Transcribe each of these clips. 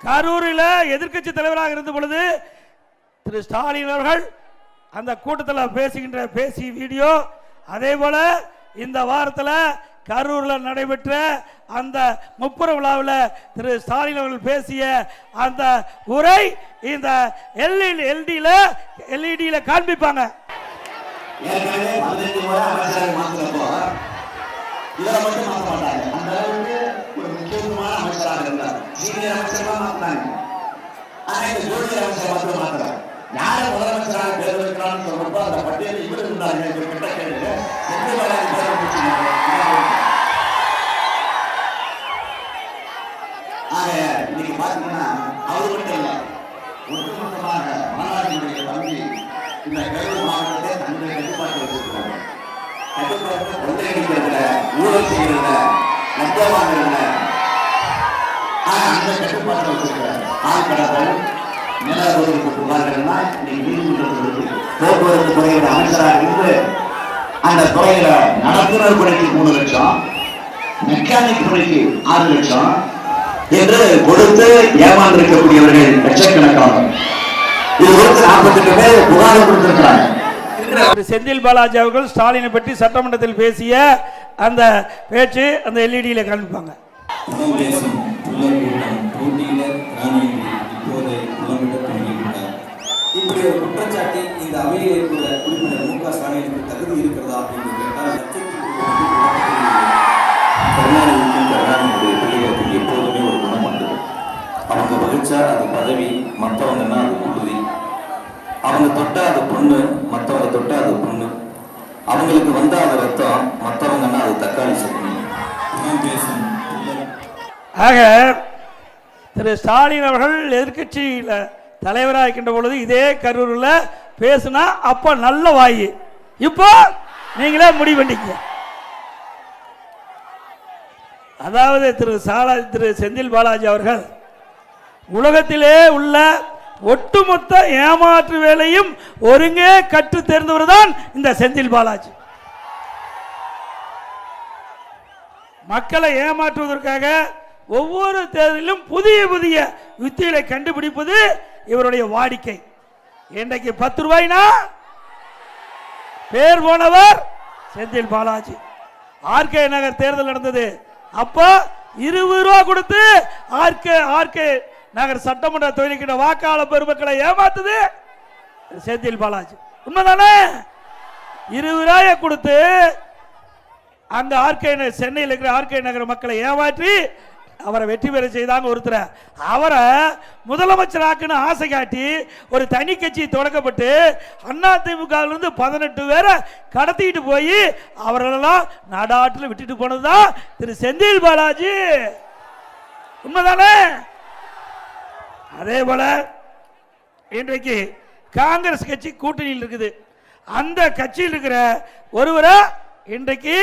கரூரில் எதிர்க்கட்சி தலைவராக இருந்த பொழுது திரு ஸ்டாலின் அவர்கள் அந்த கூட்டத்தில் பேசிய வீடியோ, அதே போல இந்த வாரத்தில் கரூரில் நடைபெற்ற அந்த முப்புர விழாவில் திரு ஸ்டாலின் அவர்கள் பேசிய அந்த உரை இந்த எல்இடியில காண்பிப்பாங்க. யாரை முதலமைச்சராக தேர்ந்தெடுக்கிறான்னு சொல்றப்போ அந்த பட்டியலில் இவர் இருந்தாங்க. இன்னைக்கு பாத்தீங்கன்னா அவர் மட்டும் இல்லை, ஒட்டுமொத்தமாக மாநாட்டினுடைய தம்பி இந்த கரூர் மாவட்டத்தை தன்னுடைய கட்டுப்பாட்டில் வச்சிருக்கிறாங்க. கட்டுப்பாட்டு கொள்ளையடிக்கிறதுல, ஊழல் செய்யறதுல, லஞ்சம் வாங்குறதுல அந்த கட்டுப்பாட்டில் வச்சிருக்கிறாங்க. ஆள் கடத்தல், நில ஒதுக்கீட்டு புகார்கள்னா இன்னைக்கு நீதிமன்றத்தில் இருக்கு. போக்குவரத்து துறையோட அமைச்சராக இருந்து அந்த துறையில நடத்துனர் பணிக்கு 3 லட்சம், மெக்கானிக் பணிக்கு 6 லட்சம் என்று கொடுத்து ஏமாந்திருக்கக்கூடியவர்கள் லட்சக்கணக்கானவர். இது குறித்து 48 பேர் புகார் கொடுத்திருக்கிறாங்க. செந்தில் பாலாஜி அவர்கள் ஸ்டாலினை பற்றி சட்டமன்றத்தில் பேசிய அந்த பேச்சு அந்த எல்இடியில காண்பிப்பாங்க. இப்படி ஒரு குற்றச்சாட்டு இந்த அவையில் இருக்கிற உறுப்பினர் மு க ஸ்டாலினுக்கு தகுதி இருக்கிறதா அப்படின்னு கேட்டால் கருணாநிதியுடைய பிள்ளைகளுக்கு எப்போதுமே ஒரு குணம் உண்டு. அவங்க வகிச்சா அது பதவி, மற்றவங்கன்னா அது உறுதி. அவங்க தொட்டா அது பொண்ணு, மற்றவங்க தொட்டா அது பொண்ணு. அவங்களுக்கு வந்தா அது ரத்தம், மற்றவங்கன்னா அது தக்காளி சட்னி. பேசும். ஆக திரு ஸ்டாலின் அவர்கள் எதிர்கட்சியில தலைவராக இருக்கின்ற பொழுது இதே கரூரில் பேசுனா அப்ப நல்ல வாயு, இப்போ நீங்களே முடிவு பண்ணிக்க. அதாவது திரு செந்தில் பாலாஜி அவர்கள் உலகத்திலே உள்ள ஒட்டுமொத்த ஏமாற்று வேலையும் ஒருங்கே கற்று தேர்ந்தவர் தான் இந்த செந்தில் பாலாஜி. மக்களை ஏமாற்றுவதற்காக ஒவ்வொரு தேர்தலிலும் புதிய புதிய யுத்திகளை கண்டுபிடிப்பது இவருடைய வாடிக்கை. இன்றைக்கு 10 ரூபாய்னா பேர் போனவர் செந்தில் பாலாஜி. ஆர்கே நகர் தேர்தல் நடந்தது, அப்ப 20 ரூபா கொடுத்து ஆர்கே நகர் சட்டமன்ற தொகுதிக்கிட்ட வாக்காளர் பெருமக்களை ஏமாத்துது செந்தில் பாலாஜி. உண்மைதானே? 20 ரூபாயை கொடுத்து அந்த சென்னையில் இருக்கிற ஆர்கே நகர் மக்களை ஏமாற்றி அவரை வெற்றி பெற செய்தாங்க ஒருத்தர். அவரை முதலமைச்சராக்குன்னு ஆசை காட்டி ஒரு தனி கட்சி தொடக்கப்பட்டு அதிமுகவிலிருந்து 18 பேரை கடத்திட்டு போய் அவர்களெல்லாம் நாடாட்டில் விட்டுட்டு போனதுதான் திரு செந்தில் பாலாஜி. உண்மைதானே? அதே போல இன்றைக்கு காங்கிரஸ் கட்சி கூட்டணியில் இருக்குது. அந்த கட்சியில் இருக்கிற ஒருவரை இன்றைக்கு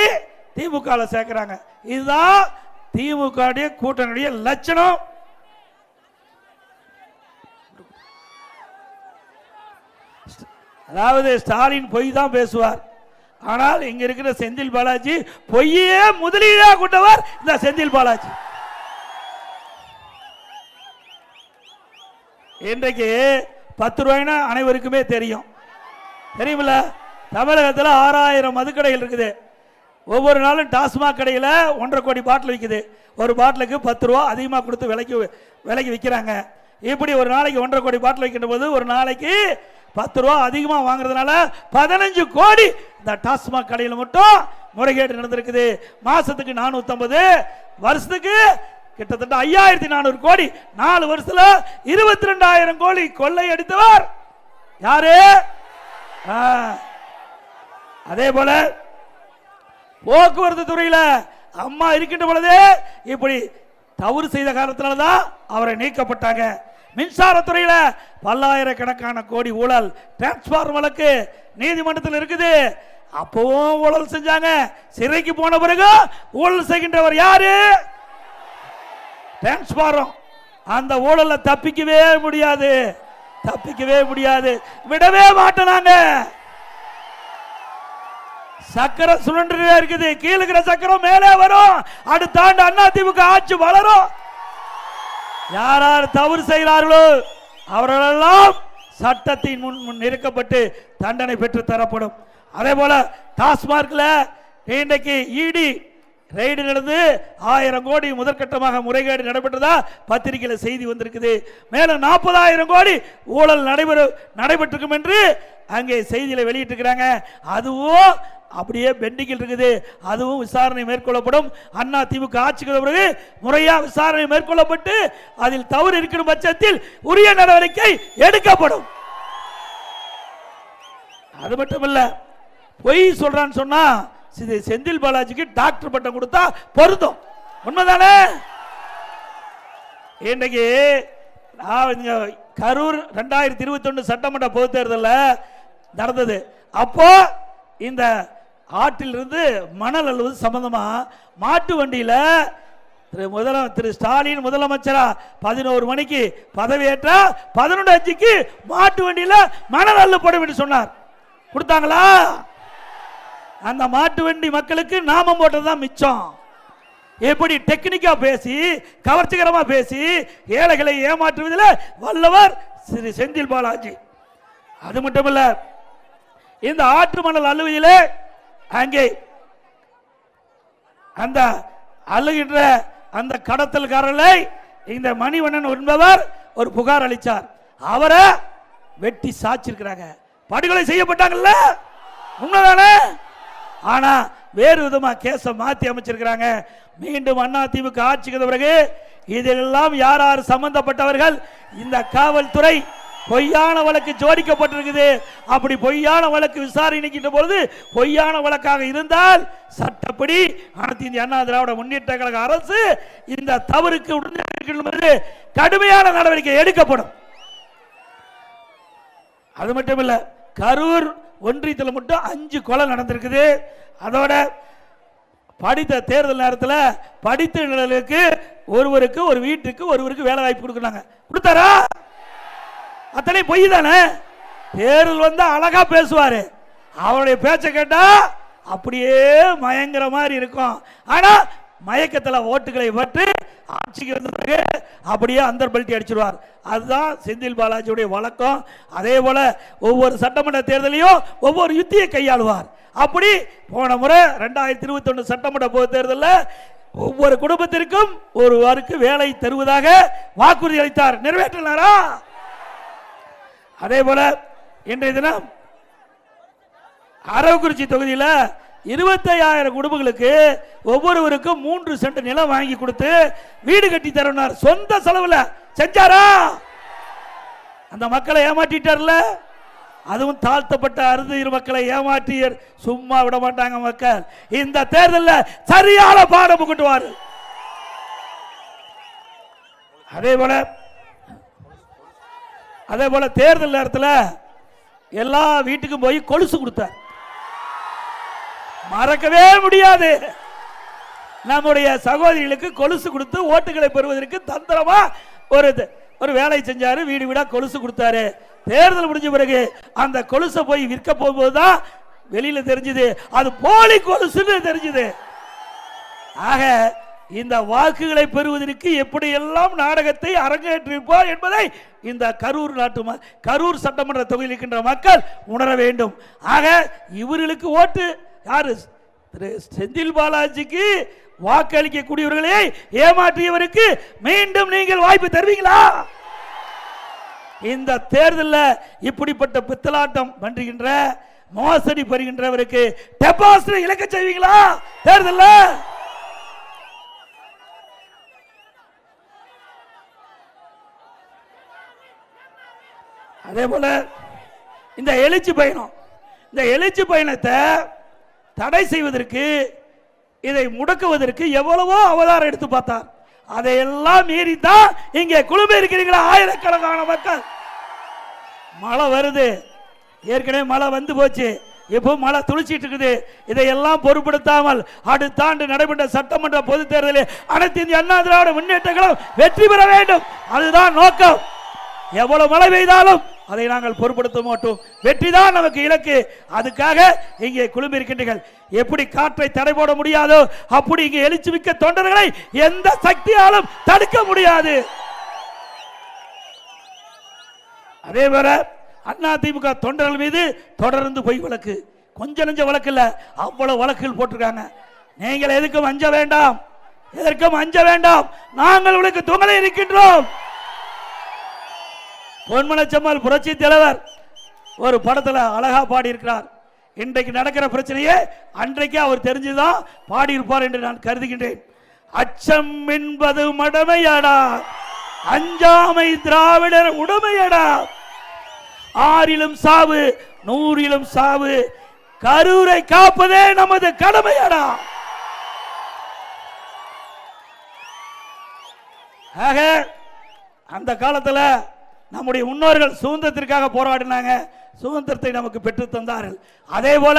திமுக சேர்க்கிறாங்க. இதுதான் திமுக கூட்டணியுடைய லட்சணம். அதாவது ஸ்டாலின் பொய் தான் பேசுவார், ஆனால் இங்க இருக்கிற செந்தில் பாலாஜி பொய்யே முதலீடாக கொண்டவர் இந்த செந்தில் பாலாஜி. இன்றைக்கு 10 ரூபாய்னா அனைவருக்குமே தெரியும், தெரியுமில்ல? தமிழகத்தில் 6000 மதுக்கடைகள் இருக்குது. ஒவ்வொரு நாளும் டாஸ்மாக் கடையில் 1.5 கோடி பாட்டில் விற்குது. ஒரு பாட்டிலுக்கு 10 ரூபா அதிகமாக கொடுத்து விலைக்கு விற்கிறாங்க. இப்படி ஒரு நாளைக்கு 1.5 கோடி பாட்டில் வைக்கின்ற போது ஒரு நாளைக்கு 10 ரூபா அதிகமாக வாங்குறதுனால 15 கோடி இந்த டாஸ்மாக் கடையில் மட்டும் முறைகேடு நடந்திருக்குது. மாசத்துக்கு 450, வருஷத்துக்கு கிட்டத்தட்ட 5400 கோடி. 4 வருஷத்துல 22,000 கோடி கொள்ளை அடித்தவர் யாரு? அதே போல போக்குவரத்து துறையில அம்மா இருக்கின்ற பொழுதே இப்படி தவறு செய்த காரணத்தினால்தான் அவரை நீக்கப்பட்டாங்க. மின்சாரத்துறையில பல்லாயிரக்கணக்கான கோடி ஊழல், டிரான்ஸ்பார்மர் வழக்கு நீதிமன்றத்தில் இருக்குது. அப்பவும் ஊழல் செஞ்சாங்க. சிறைக்கு போன பிறகு ஊழல் செய்கின்றவர் யாரு? டிரான்ஸ்பார்மர். அந்த ஊழலை தப்பிக்கவே முடியாது, விடவே மாட்டாங்க. சக்கரம் சுழன்று இருக்குது, கீழே இருக்கிற சக்கரம் மேலே வரும். அடுத்த ஆண்டு அதிமுக ஆட்சி வளரும். யார் யார் தவறு செய்கிறார்களோ அவர்களெல்லாம் சட்டத்தின் முன் நிறுக்கப்பட்டு தண்டனை பெற்று தரப்படும். அதே போல டாஸ்மார்க்ல இன்றைக்கு இடி ரெய்டு நடந்து 1000 கோடி முதற்கட்டமாக முறைகேடு நடைபெற்றதா பத்திரிகையில் செய்தி வந்திருக்குது. மேலும் 40,000 கோடி ஊழல் நடைபெற்றிருக்கும் என்று அங்கே செய்தியில வெளியிட்டிருக்கிறாங்க. அதுவும் அப்படியே பெண்டிங்கில் இருக்குது. அதுவும் விசாரணை மேற்கொள்ளப்படும். அண்ணா திமுக ஆட்சிக்கு பிறகு முறையா விசாரணை மேற்கொள்ளப்பட்டு அதில் தவறு இருக்கிற பட்சத்தில் உரிய நடவடிக்கை எடுக்கப்படும். அது மட்டுமல்ல, பொய் சொல்றான்னு சொன்னா செந்தில் பாலாஜிக்கு டாக்டர் பட்டம் கொடுத்தா பொருந்தும். உண்மைதானே? இன்றைக்கு கரூர் 2021 சட்டமன்ற பொதுத் தேர்தலில் நடந்தது. அப்போ இந்த ஆற்றிலிருந்து மணல் அள்ளுவது சம்பந்தமா மாட்டு வண்டியில திரு ஸ்டாலின் முதலமைச்சரா 11 மணிக்கு பதவியேற்றா 11:05க்கு மாட்டு வண்டியில மணல் அள்ளப்படும் என்று சொன்னார். கொடுத்தாங்களா? அந்த மாட்டு வண்டி மக்களுக்கு நாமம் போட்டதுதான் மிச்சம். எப்படி டெக்னிக்கா பேசி கவர்ச்சிகரமா பேசி ஏழைகளை ஏமாற்றுவதில் வல்லவர் திரு செந்தில் பாலாஜி. அது மட்டுமல்ல, இந்த ஆற்று மணல் அள்ளுவதிலே அங்கே அந்த அள்ளுகின்ற அந்த கடத்தல்காரர்களை இந்த மணிவண்ணன் என்பவர் ஒரு புகார் அளித்தார். அவரை வெட்டி சாச்சிருக்கிறாங்க, படுகொலை செய்யப்பட்டாங்கல்ல. உண்மைதானே? ஆனா வேறு விதமா கேஸ மாத்தி அமைச்சிருக்கிறாங்க. மீண்டும் அண்ணா திமுக ஆட்சிக்கு பிறகு இதெல்லாம் யார் யார் சம்பந்தப்பட்டவர்கள் இந்த காவல்துறை பொய்யான வழக்கு ஜோடிக்கப்பட்டிருக்குது. அப்படி பொய்யான வழக்கு விசாரணைக்கின்ற பொழுது பொய்யான வழக்காக இருந்தால் சட்டப்படி அனைத்து இந்திய அண்ணா திராவிட முன்னேற்ற கழக அரசு இந்த தவறுக்கு உடனே கடுமையான நடவடிக்கை எடுக்கப்படும். அது மட்டும் இல்ல, கரூர் ஒன்றியத்தில் மட்டும் 5 கொலை நடந்திருக்குது. அதோட படித்த தேர்தல் நேரத்தில் படித்த நிலைக்கு ஒருவருக்கு ஒரு வீட்டுக்கு ஒருவருக்கு வேலை வாய்ப்பு கொடுக்குறாங்க. கொடுத்தாரா? அத்தனை பொய் தானே. தேர்தல் வந்து அழகா பேசுவாரு, அவருடைய பேச்சை கேட்டா அப்படியே மயங்கிற மாதிரி இருக்கும். ஆனா மயக்கத்தில் ஓட்டுகளை பற்றி ஆட்சிக்கு வந்த பிறகு அப்படியே அந்தர் பல்ட்டி அடிச்சிருவார். அதுதான் செந்தில் பாலாஜியுடைய வழக்கம். அதே போல ஒவ்வொரு சட்டமன்ற தேர்தலையும் ஒவ்வொரு யுத்தியை கையாளுவார். அப்படி போன முறை 2021 சட்டமன்ற பொது தேர்தலில் ஒவ்வொரு குடும்பத்திற்கும் ஒருவருக்கு வேலை தருவதாக வாக்குறுதி அளித்தார். நிறைவேற்றினாரா? அதே போல இன்றைய தினம் அரவக்குறிச்சி தொகுதியில் 25,000 குடும்பங்களுக்கு ஒவ்வொருவருக்கும் 3 சென்ட் நிலம் வாங்கி கொடுத்து வீடு கட்டி தரனார். சொந்த செலவுல செஞ்சாரா? அந்த மக்களை ஏமாற்றிட்டார்ல. அதுவும் தாழ்த்தப்பட்ட அருந்ததியர் மக்களை ஏமாற்றி சும்மா விட மாட்டாங்க மக்கள். இந்த தேர்தலில் சரியான பாடம் புகட்டுவார். அதே போல தேர்தல் நேரத்தில் எல்லா வீட்டுக்கும் போய் கொலுசு கொடுத்தார். மறக்கவே முடியாது. நம்முடைய சகோதரிகளுக்கு கொலுசு கொடுத்து ஓட்டுகளை பெறுவதற்கு தந்திரமா ஒரு வேலை செஞ்சாரு. வீடு வீடா கொலுசு கொடுத்தாரு. தேர்தல் முடிஞ்ச பிறகு அந்த கொலுசை போய் விற்க போகும்போதுதான் வெளியில தெரிஞ்சது அது போலி கொலுசுன்னு தெரிஞ்சது. ஆக இந்த வாக்குகளை பெறுவதற்கு எப்படியெல்லாம் நாடகத்தை அரங்கேற்றிருப்பார் என்பதை இந்த கரூர் சட்டமன்ற தொகுதியில் இருக்கின்ற மக்கள் உணர வேண்டும். ஆக இவர்களுக்கு ஓட்டு யாரு? செந்தில் பாலாஜிக்கு வாக்களிக்கக்கூடியவர்களே ஏமாற்றியவருக்கு மீண்டும் நீங்கள் வாய்ப்பு தருவீங்களா? இந்த தேர்தலில் இப்படிப்பட்ட பித்தலாட்டம் பண்றுகின்ற மோசடி பெறுகின்றவருக்கு டெபாசிட் இழக்க செய்வீங்களா? தேர்தலில் அதே போல இந்த எழுச்சி பயணத்தை தடை செய்வதற்கு இதை முடக்குவதற்கு எவ்வளவோ அவதாரம் எடுத்து பார்த்தார். அதையெல்லாம் மீறி தான் இங்கே குழுமி இருக்கிறீங்களா ஆயிரக்கணக்கான மக்கள். மழை வருது, ஏற்கனவே மழை வந்து போச்சு, இப்போ மழை துளிச்சிட்டு இருக்குது. இதையெல்லாம் பொருட்படுத்தாமல் அடுத்த ஆண்டு நடைபெற்ற சட்டமன்ற பொது தேர்தலில் அனைத்து இந்திய அண்ணா திராவிட முன்னேற்ற கழகம் வெற்றி பெற வேண்டும். அதுதான் நோக்கம். எவ்வளவு மழை பெய்தாலும் அதை நாங்கள் பொருட்படுத்த மாட்டோம். வெற்றிதான் நமக்கு இலக்கு. அதுக்காக இங்கே குழுமி இருக்கின்றீர்கள். எப்படி காற்றை தடை போட முடியாதோ அப்படி இங்கே எழுச்சி மிக்க தொண்டர்களை எந்த சக்தியாலும் தடுக்க முடியாது. அதே போல அதிமுக தொண்டர்கள் மீது தொடர்ந்து பொய் வழக்கு, கொஞ்சம் நெஞ்ச வழக்கு இல்ல, அவ்வளவு வழக்குகள் போட்டிருக்காங்க. நீங்கள் எதுக்கும் அஞ்ச வேண்டாம், எதற்கும் அஞ்ச வேண்டாம், நாங்கள் உங்களுக்கு துணை இருக்கின்றோம். பொன்மனச்செம்மல் புரட்சி தலைவர் ஒரு படத்துல அழகா பாடி இருக்கிறார். இன்றைக்கு நடக்கிற பிரச்சனையே அன்றைக்கு அவர் தெரிஞ்சுதான் பாடியிருப்பார் என்று நான் கருதுகின்றேன். அச்சம் என்பது மடமையடா, அஞ்சாமை திராவிடர் உடமையடா, ஆறிலும் சாவு நூறிலும் சாவு, கரூரை காப்பதே நமது கடமையடா. ஆக அந்த காலத்தில் நம்முடைய முன்னோர்கள் சுதந்திரத்திற்காக போராடினாங்க, சுதந்திரத்தை நமக்கு பெற்று தந்தார்கள். அதே போல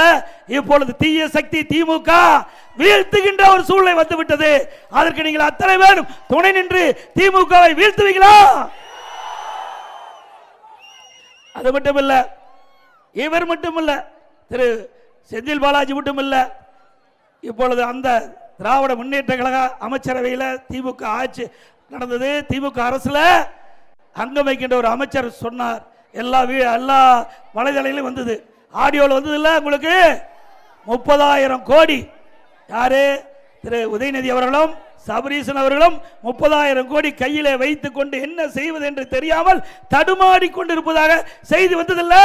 இப்பொழுது தீய சக்தி திமுக வீழ்த்துகின்ற ஒரு சூழ்நிலை வந்துவிட்டது. அதற்கு நீங்கள் அத்தனை பேரும் துணை நின்று திமுகவை வீழ்த்துவீங்களா? அது மட்டுமல்ல, இவர் மட்டுமல்ல, திரு செந்தில் பாலாஜி மட்டுமல்ல, இப்பொழுது அந்த திராவிட முன்னேற்ற கழக அமைச்சரவையில் திமுக ஆட்சி நடந்தது. திமுக அரசுல அங்கம் வைக்கின்ற ஒரு அமைச்சர் சொன்னார், எல்லா வலைதளையிலும் வந்தது, ஆடியோவில் வந்தது இல்ல உங்களுக்கு, 30,000 கோடி. யாரு? திரு உதயநிதி அவர்களும் சபரீசன் அவர்களும் 30,000 கோடி கையிலே வைத்துக் கொண்டு என்ன செய்வது என்று தெரியாமல் தடுமாடி கொண்டிருப்பதாக செய்தி வந்ததில்ல.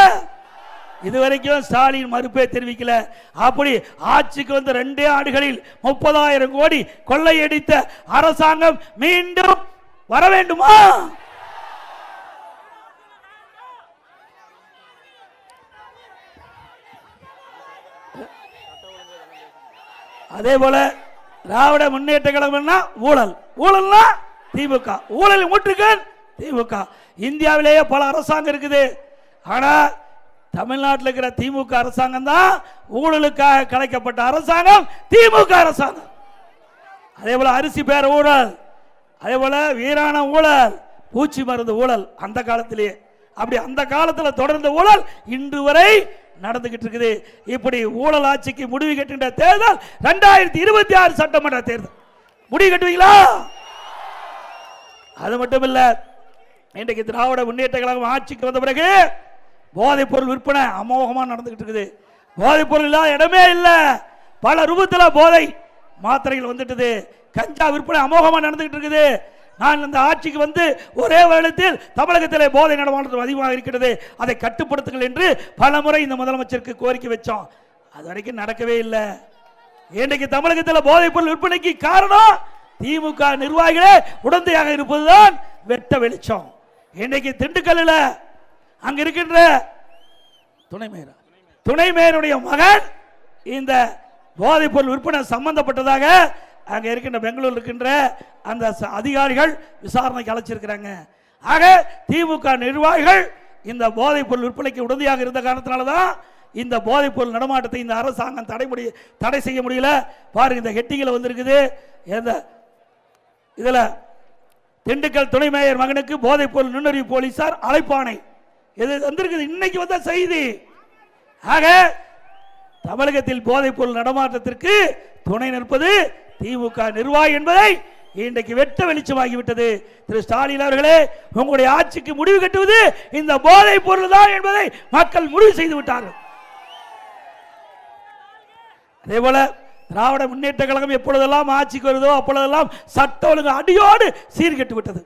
இதுவரைக்கும் ஸ்டாலின் மறுப்பே தெரிவிக்கல. அப்படி ஆட்சிக்கு வந்த 2 ஆண்டுகளில் 30,000 கோடி கொள்ளையடித்த அரசாங்கம் மீண்டும் வர வேண்டுமா? அதே போல திராவிட முன்னேற்ற கழகம்னா ஊழல், ஊழல்னா திமுக, ஊழல் முற்றுகன் திமுக. இந்தியாவிலேயே பல அரசாங்கம் இருக்குது, ஆனா தமிழ்நாட்டில் இருக்கிற திமுக அரசாங்கம் தான் ஊழலுக்காக கலைக்கப்பட்ட அரசாங்கம் திமுக அரசாங்கம். அதே போல அரிசி பேர ஊழல், அதே போல வீராண ஊழல், பூச்சி மருந்து ஊழல் அந்த காலத்திலேயே. அப்படி அந்த காலத்தில் தொடர்ந்த ஊழல் இன்று வரை நடந்துகிட்டு இருக்குது. இப்படி ஊழல் ஆட்சிக்கு முடிவு கட்டுகின்ற தேர்தல் 2026 சட்டமன்ற தேர்தல். முடிவு கட்டுவீங்களா? அது மட்டுமில்ல, இன்றைக்கு திராவிட முன்னேற்ற கழகம் ஆட்சிக்கு வந்த பிறகு போதைப் பொருள் விற்பனை அமோகமா நடந்துகிட்டு இருக்குது. போதைப் பொருள் இல்லாத இடமே இல்லை, பல ரூபத்தில் போதை மாத்திரைகள் வந்துட்டது, கஞ்சா விற்பனை அமோகமா நடந்துகிட்டு இருக்குது. நான் இந்த ஆட்சிக்கு வந்து ஒரே வருடத்தில் தமிழகத்திலே போதை நடமாட்டம் அதிகமாக இருக்கிறது, அதை கட்டுப்படுத்துங்கள் என்று பல முறை இந்த முதலமைச்சருக்கு கோரிக்கை வச்சோம். அது வரைக்கும் நடக்கவே இல்லை. இன்றைக்கு தமிழகத்தில் போதைப் பொருள் விற்பனைக்கு காரணம் திமுக நிர்வாகிகளே உடந்தையாக இருப்பதுதான் வெட்ட வெளிச்சம். இன்றைக்கு திண்டுக்கல்லில் அங்க இருக்கின்ற துணை மேயருடைய மகன் இந்த போதைப் பொருள் விற்பனை சம்பந்தப்பட்டதாக அங்க இருக்கின்ற பெங்களூர் இருக்கின்ற அந்த அதிகாரிகள் விசாரணைக்கு அழைச்சிருக்கிறாங்க. ஆக திமுக நிர்வாகிகள் இந்த போதைப் பொருள் விற்பனைக்கு உடந்தையாக இருந்த காரணத்தினால்தான் இந்த போதைப் பொருள் நடமாட்டத்தை இந்த அரசாங்கம் தடை செய்ய முடியல. பாருங்க, இந்த ஹெட்டிங்கில் வந்திருக்குது. இதுல திண்டுக்கல் துணை மேயர் மகனுக்கு போதைப் பொருள் நுண்ணறிவு போலீசார் அழைப்பானை, இது வந்திருக்குது, இன்னைக்கு வந்த செய்தி. ஆக தமிழகத்தில் போதைப் பொருள் நடமாட்டத்திற்கு துணை நிற்பது திமுக நிர்வாகி என்பதை இன்றைக்கு வெட்ட வெளிச்சமாகிவிட்டது. திரு ஸ்டாலின் அவர்களே, உங்களுடைய ஆட்சிக்கு முடிவு கட்டுவது இந்த போதைப் பொருள் தான் என்பதை மக்கள் முடிவு செய்து விட்டார்கள். அதே போல திராவிட முன்னேற்ற கழகம் எப்பொழுதெல்லாம் ஆட்சிக்கு வருதோ அப்பொழுதெல்லாம் சட்ட ஒழுங்கு அடியோடு சீர்கெட்டு விட்டது.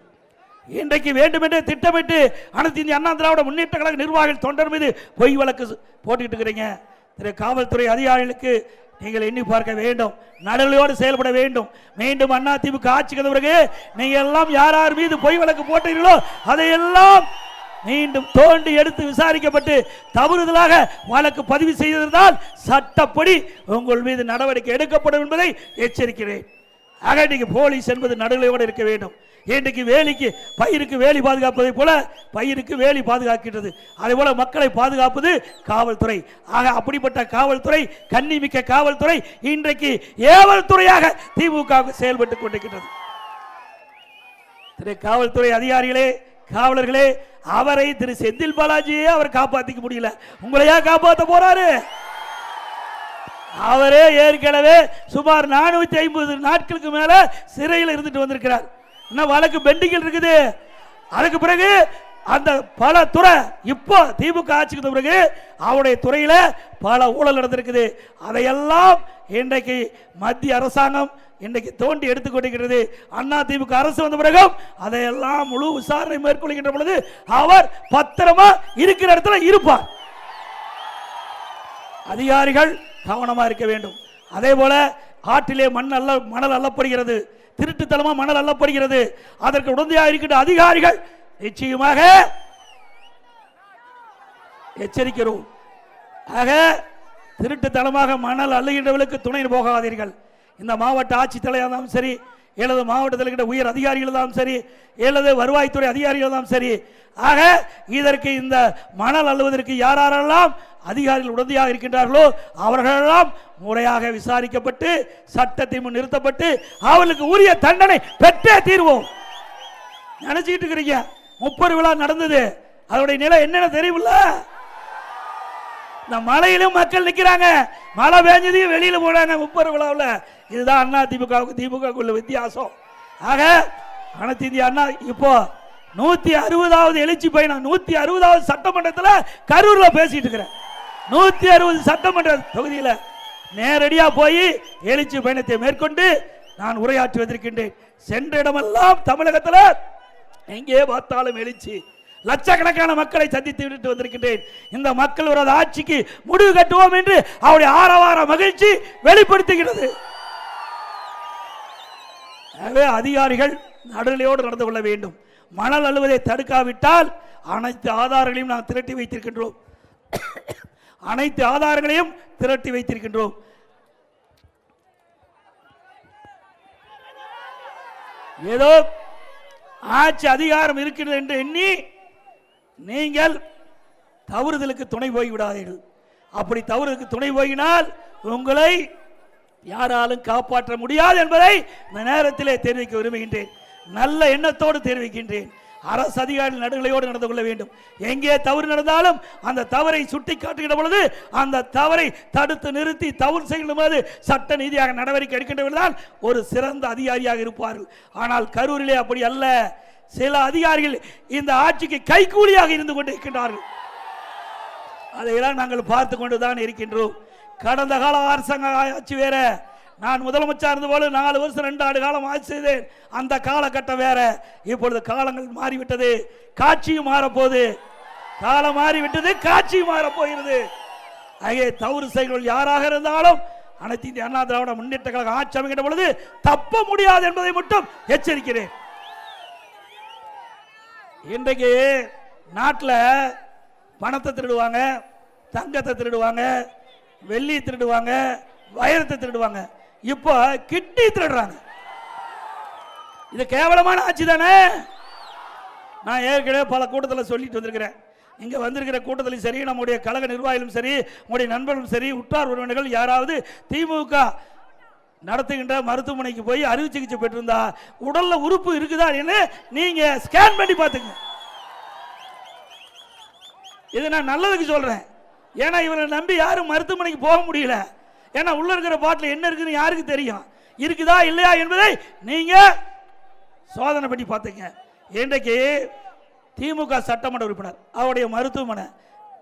இன்றைக்கு வேண்டுமென்றே திட்டமிட்டு அனைத்து இந்திய அண்ணா திராவிட முன்னேற்ற கழக நிர்வாகிகள் தொண்டர் மீது பொய் வழக்கு போட்டுக்கிட்டு இருக்கிறீங்க. திரு காவல்துறை அதிகாரிகளுக்கு நீங்கள் எண்ணி பார்க்க வேண்டும், நடுநிலையோடு செயல்பட வேண்டும். மீண்டும் அண்ணா திமுக ஆட்சிக்கு வந்த பிறகு நீங்கள் எல்லாம் யார் யார் மீது பொய் வழக்கு போட்டீர்களோ அதையெல்லாம் மீண்டும் தோண்டி எடுத்து விசாரிக்கப்பட்டு தவறுதலாக வழக்கு பதிவு செய்திருந்தால் சட்டப்படி உங்கள் மீது நடவடிக்கை எடுக்கப்படும் என்பதை எச்சரிக்கிறேன். ஆக இன்னைக்கு போலீஸ் என்பது நடுநிலையோடு இருக்க வேண்டும். இன்றைக்கு வேலிக்கு பயிருக்கு வேலி பாதுகாப்பதை போல பயிருக்கு வேலி பாதுகாக்கின்றது, அதே போல மக்களை பாதுகாப்பது காவல்துறை. ஆக அப்படிப்பட்ட காவல்துறை, கண்ணிமிக்க காவல்துறை இன்றைக்கு ஏவல் துறையாக திமுக செயல்பட்டுக் கொண்டிருக்கிறது. திரு காவல்துறை அதிகாரிகளே, காவலர்களே, அவரை திரு செந்தில் பாலாஜியே அவர் காப்பாற்றிக்க முடியல, உங்களையா காப்பாற்ற போறாரு? அவரே ஏற்கனவே சுமார் 450 நாட்களுக்கு மேல சிறையில் இருந்துட்டு வந்திருக்கிறார். இன்னும் வழக்கு பெண்டிங்கில் இருக்குது. அதுக்கு பிறகு அந்த பல துறை இப்போ திமுக ஆட்சிக்கு பிறகு அவருடைய துறையில பல ஊழல் நடந்திருக்குது. அதையெல்லாம் இன்றைக்கு மத்திய அரசாங்கம் இன்றைக்கு தோண்டி எடுத்துக்கொண்டிருக்கிறது. அண்ணா திமுக அரசு வந்த பிறகும் அதையெல்லாம் முழு விசாரணை மேற்கொள்கின்ற பொழுது அவர் பத்திரமா இருக்கிற இடத்துல இருப்பார். அதிகாரிகள் கவனமா இருக்க வேண்டும். அதே போல ஆற்றிலே மணல் அள்ளப்படுகிறது, திருட்டுத்தனமா மணல் அள்ளப்படுகிறது. அதற்கு உடந்தையாக இருக்கின்ற அதிகாரிகள் நிச்சயமாக எச்சரிக்கிறோம். ஆக திருட்டுத்தனமாக மணல் அள்ளுகின்றவர்களுக்கு துணை போகாதீர்கள். இந்த மாவட்ட ஆட்சித்தலைவராக இருந்தாலும் சரி, அல்லது மாவட்டத்தில் இருக்கின்ற உயர் அதிகாரிகள் தான் சரி, அல்லது வருவாய்த்துறை அதிகாரிகள் தான் சரி. ஆக இதற்கு இந்த மணல் அள்ளுவதற்கு யாரெல்லாம் அதிகாரிகள் உடந்தையாக இருக்கின்றார்களோ அவர்களெல்லாம் முறையாக விசாரிக்கப்பட்டு சட்டத்தின் முன் நிறுத்தப்பட்டு அவர்களுக்கு உரிய தண்டனை பெற்றே தீர்வோம். நினைச்சுக்கிட்டு இருக்கிறீங்க 30 விழா நடந்தது, அதோடைய நிலை என்னென்ன தெரியுமில்ல? இந்த மழையிலும் மக்கள் நிற்கிறாங்க, மழை பெஞ்சதையும் வெளியில போனாங்க 30 விழாவில். இதுதான் அண்ணா திமுகவுக்கு திமுக வித்தியாசம். ஆக அனைத்து இந்திய அண்ணா இப்போ 160வது எழுச்சி பயணம் 160வது சட்டமன்றத்தில் கரூர்ல பேசிட்டு இருக்கிறேன். 160 சட்டமன்ற தொகுதியில் நேரடியா போய் எழுச்சி பயணத்தை மேற்கொண்டு நான் உரையாற்றி வந்திருக்கின்றேன். சென்ற இடமெல்லாம் தமிழகத்தில் எங்கே பார்த்தாலும் எழுச்சி, லட்சக்கணக்கான மக்களை சந்தித்து விட்டு வந்திருக்கின்றேன். இந்த மக்கள் விரோத ஆட்சிக்கு முடிவு கட்டுவோம் என்று அவருடைய ஆரவார மகிழ்ச்சி வெளிப்படுத்துகிறது. எனவே அதிகாரிகள் நடுநிலையோடு நடந்து கொள்ள வேண்டும். மணல் அள்ளுவதை தடுக்காவிட்டால் அனைத்து ஆதாரங்களையும் நாம் திரட்டி வைத்திருக்கின்றோம். அனைத்து ஆதாரங்களையும் திரட்டி வைத்திருக்கின்றோம். ஏதோ ஆட்சி அதிகாரம் இருக்கிறது என்று எண்ணி நீங்கள் தவறுதலுக்கு துணை போய்விடாதீர்கள். அப்படி தவறுதலுக்கு துணை போயினால் உங்களை யாராலும் காப்பாற்ற முடியாது என்பதை இந்த நேரத்திலே தெரிவிக்க விரும்புகின்றேன். நல்ல எண்ணத்தோடு தெரிவிக்கின்றேன். அரசு அதிகாரிகள் நடுநிலையோடு நடந்து கொள்ள வேண்டும். எங்கே தவறு நடந்தாலும் அந்த தவறை சுட்டி காட்டுகிற பொழுது அந்த தவறை தடுத்து நிறுத்தி தவறு செய்யும் போது சட்ட நீதியாக நடவடிக்கை எடுக்கின்றவர்கள் தான் ஒரு சிறந்த அதிகாரியாக இருப்பார்கள். ஆனால் கரூரிலே அப்படி அல்ல. சில அதிகாரிகள் இந்த ஆட்சிக்கு கைகூலியாக இருந்து கொண்டு இருக்கின்றார்கள். அதையெல்லாம் நாங்கள் பார்த்து கொண்டுதான் இருக்கின்றோம். கடந்த கால அரசாங்க ஆட்சி வேற, நான் முதலமைச்சர் இருந்த போல 4 வருஷம் 2 ஆண்டு காலம் ஆட்சி செய்தேன். அந்த காலகட்டம் வேற. இப்பொழுது காலங்கள் மாறிவிட்டது, காட்சியும் மாறப்போகுது. காலம் மாறிவிட்டது, காட்சியும் மாறப்போகிறது. ஆகிய தவறு செய்கள் யாராக இருந்தாலும் அனைத்து இந்திய அண்ணா திராவிட முன்னேற்ற கழக ஆட்சி அமைக்கின்ற பொழுது தப்ப முடியாது என்பதை மட்டும் எச்சரிக்கிறேன். இன்றைக்கு நாட்டில் பணத்தை திருடுவாங்க, தங்கத்தை திருடுவாங்க, வெள்ளி திருடுவாங்க, வைரத்தை திருடுவாங்க. இப்போ கிட்னி திருடுறாங்க. இது கேவலமான ஆட்சி தானே. நான் ஏற்கனவே பல கூட்டத்தில் சொல்லிட்டு வந்திருக்கிறேன். இங்கே வந்திருக்கிற கூட்டத்திலும் சரி, நம்முடைய கழக நிர்வாகிகளும் சரி, உங்களுடைய நண்பர்களும் சரி, உற்றார் உறவினர்கள் யாராவது திமுக நடத்துகின்ற மருத்துவமனைக்கு போய் அறுவை சிகிச்சை பெற்றிருந்தா உடல்ல உறுப்பு இருக்குதா என்று நீங்க ஸ்கேன் பண்ணி பார்த்துங்க. இது நான் நல்லதுக்கு சொல்றேன். ஏன்னா இவரை நம்பி யாரும் மருத்துவமனைக்கு போக முடியல. ஏன்னா உள்ள இருக்கிற பாட்டில் என்ன இருக்குன்னு யாருக்கு தெரியும்? இருக்குதா இல்லையா என்பதை நீங்க சோதனை பண்ணி பார்த்துங்க. இன்றைக்கு திமுக சட்டமன்ற உறுப்பினர் அவருடைய மருத்துவமனை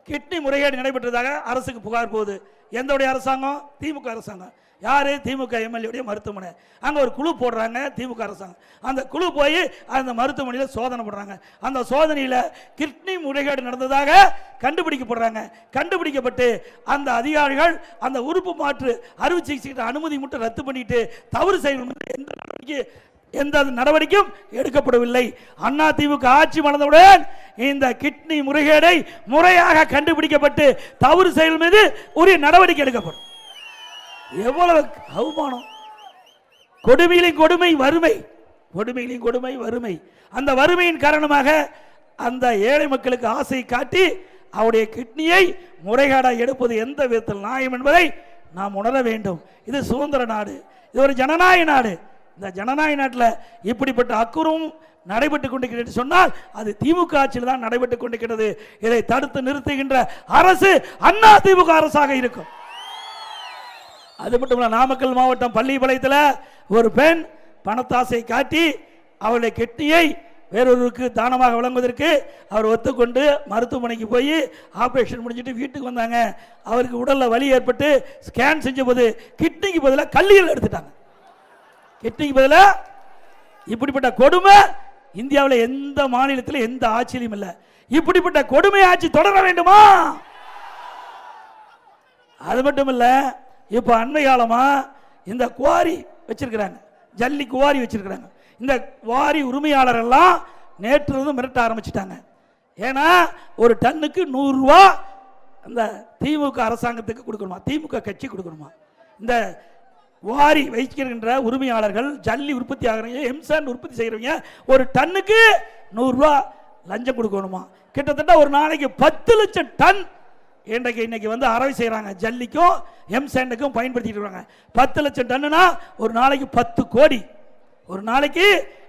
கிட்னி முறைகேடு நடைபெற்றதாக அரசுக்கு புகார் போகுது. எந்தோடைய அரசாங்கம்? திமுக அரசாங்கம். யாரு? திமுக எம்எல்ஏ மருத்துவமனை. அங்கே ஒரு குழு போடுறாங்க திமுக அரசாங்கம். அந்த குழு போய் அந்த மருத்துவமனையில் சோதனை போடுறாங்க. அந்த சோதனையில் கிட்னி முறைகேடு நடந்ததாக கண்டுபிடிக்கப்படுறாங்க. கண்டுபிடிக்கப்பட்டு அந்த அதிகாரிகள் அந்த உறுப்பு மாற்று அறுவை சிகிச்சை அனுமதி மட்டும் ரத்து பண்ணிட்டு தவறு செய்ய எந்த நடவடிக்கையும் எடுக்கப்படவில்லை. அண்ணா திமுக ஆட்சி மலர்ந்தவுடன் இந்த கிட்னி முறைகேடை முறையாக கண்டுபிடிக்கப்பட்டு தவறு செயல் மீது உரிய நடவடிக்கை எடுக்கப்படும். எவ்வளவு அவமானம்! கொடுமையிலும் கொடுமை வறுமை, கொடுமையிலும் கொடுமை வறுமை. அந்த வறுமையின் காரணமாக அந்த ஏழை மக்களுக்கு ஆசை காட்டி அவருடைய கிட்னியை முறைகேடாக எடுப்பது எந்த விதத்தில் நியாயம் என்பதை நாம் உணர வேண்டும். இது சுதந்திர நாடு, இது ஒரு ஜனநாயக நாடு. இந்த ஜனநாயக நாட்டில் இப்படிப்பட்ட அக்குறும் நடைபெற்றுக் கொண்டிருக்கிறது சொன்னால் அது திமுக ஆட்சியில் தான் நடைபெற்றுக் கொண்டிருக்கிறது. இதை தடுத்து நிறுத்துகின்ற அரசு அண்ணா திமுக அரசாக இருக்கும். அது மட்டும் இல்ல, நாமக்கல் மாவட்டம் பள்ளிப்பாளையத்தில் ஒரு பெண் பணத்தாசை காட்டி அவளுடைய கிட்னியை வேறொருவருக்கு தானமாக வழங்குவதற்கு அவர் ஒத்துக்கொண்டு மருத்துவமனைக்கு போய் ஆப்ரேஷன் முடிஞ்சிட்டு வீட்டுக்கு வந்தாங்க. அவருக்கு உடலில் வலி ஏற்பட்டு ஸ்கேன் செஞ்ச போது கிட்னிக்கு பதிலாக கல்லீரல் எடுத்துட்டாங்க. கிட்னிக்கு பதிலாக இப்படிப்பட்ட கொடுமை இந்தியாவில் எந்த மாநிலத்தில் எந்த ஆட்சியிலும் இல்லை. இப்படிப்பட்ட கொடுமை ஆட்சி தொடர வேண்டுமா? அது மட்டும் இல்லை, இப்போ அண்மை காலமாக இந்த குவாரி வச்சிருக்கிறாங்க, ஜல்லி குவாரி வச்சிருக்கிறாங்க. இந்த குவாரி உரிமையாளர் எல்லாம் நேற்று இருந்து மிரட்ட ஆரம்பிச்சிட்டாங்க. ஏன்னா ஒரு டன்னுக்கு 100 ரூபா அந்த திமுக அரசாங்கத்துக்கு கொடுக்கணுமா, திமுக கட்சி கொடுக்கணுமா. இந்த குவாரி வைக்கின்ற உரிமையாளர்கள், ஜல்லி உற்பத்தி ஆகிறவங்க, எம்சாண்ட் உற்பத்தி செய்கிறவங்க ஒரு டன்னுக்கு 100 ரூபா லஞ்சம் கொடுக்கணுமா. கிட்டத்தட்ட ஒரு நாளைக்கு 10 லட்சம் டன் இன்னைக்கு வந்து அரவை செய்கிறாங்க. ஜல்லிக்கும் எம்சாண்டுக்கும் பயன்படுத்திட்டு இருக்காங்க. 10 லட்சம் டன்னுனா ஒரு நாளைக்கு 10 கோடி. ஒரு நாளைக்கு